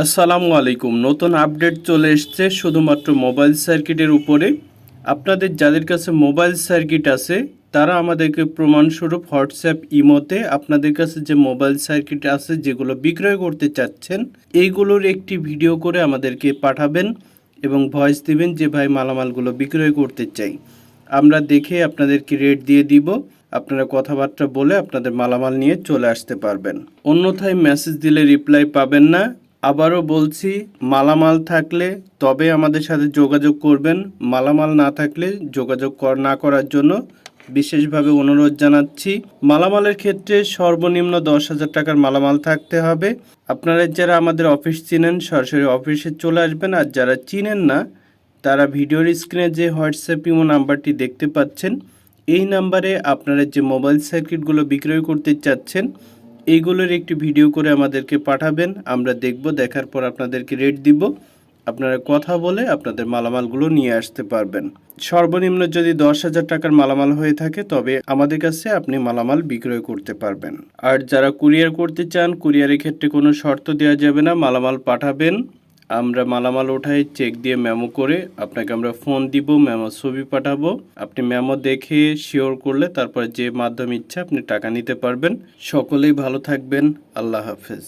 আসসালামু আলাইকুম। নতুন আপডেট চলে এসছে শুধুমাত্র মোবাইল সার্কিটের উপরে। আপনাদের যাদের কাছে মোবাইল সার্কিট আছে তারা আমাদেরকে প্রমাণস্বরূপ হোয়াটসঅ্যাপ ইমোতে আপনাদের কাছে যে মোবাইল সার্কিট আছে যেগুলো বিক্রয় করতে চাচ্ছেন এইগুলোর একটি ভিডিও করে আমাদেরকে পাঠাবেন এবং ভয়েস দিবেন যে ভাই মালামালগুলো বিক্রয় করতে চাই। আমরা দেখে আপনাদেরকে রেট দিয়ে দিব। আপনারা কথাবার্তা বলে আপনাদের মালামাল নিয়ে চলে আসতে পারবেন। অন্যথায় মেসেজ দিলে রিপ্লাই পাবেন না। আবারও বলছি, মালামাল থাকলে তবে আমাদের সাথে যোগাযোগ করবেন। মালামাল না থাকলে যোগাযোগ না করার জন্য বিশেষভাবে অনুরোধ জানাচ্ছি। মালামালের ক্ষেত্রে সর্বনিম্ন 10,000 টাকার মালামাল থাকতে হবে। আপনারা যারা আমাদের অফিস চিনেন সরাসরি অফিসে চলে আসবেন, আর যারা চিনেন না তারা ভিডিওর স্ক্রিনে যে হোয়াটসঅ্যাপ ইমো নাম্বারটি দেখতে পাচ্ছেন এই নাম্বারে আপনারা যে মোবাইল সার্কিটগুলো বিক্রয় করতে চাচ্ছেন এইগুলোর একটি ভিডিও করে আমাদেরকে পাঠাবেন। আমরা দেখব, দেখার পর আপনাদেরকে রেট দিব। আপনারা কথা বলে আপনাদের মালামালগুলো নিয়ে আসতে পারবেন। সর্বনিম্ন যদি 10,000 টাকার মালামাল হয়ে থাকে তবে আমাদের কাছে আপনি মালামাল বিক্রয় করতে পারবেন। আর যারা কুরিয়ার করতে চান কুরিয়ারের ক্ষেত্রে কোনো শর্ত দেওয়া যাবে না। মালামাল পাঠাবেন, আমরা মালামাল ওঠাই চেক দিয়ে মেমো করে আপনাকে আমরা ফোন দিব, মেমো ছবি পাঠাবো। আপনি মেমো দেখে শিওর করলে তারপর যে মাধ্যম ইচ্ছা আপনি টাকা নিতে পারবেন। সকলেই ভালো থাকবেন। আল্লাহ হাফেজ।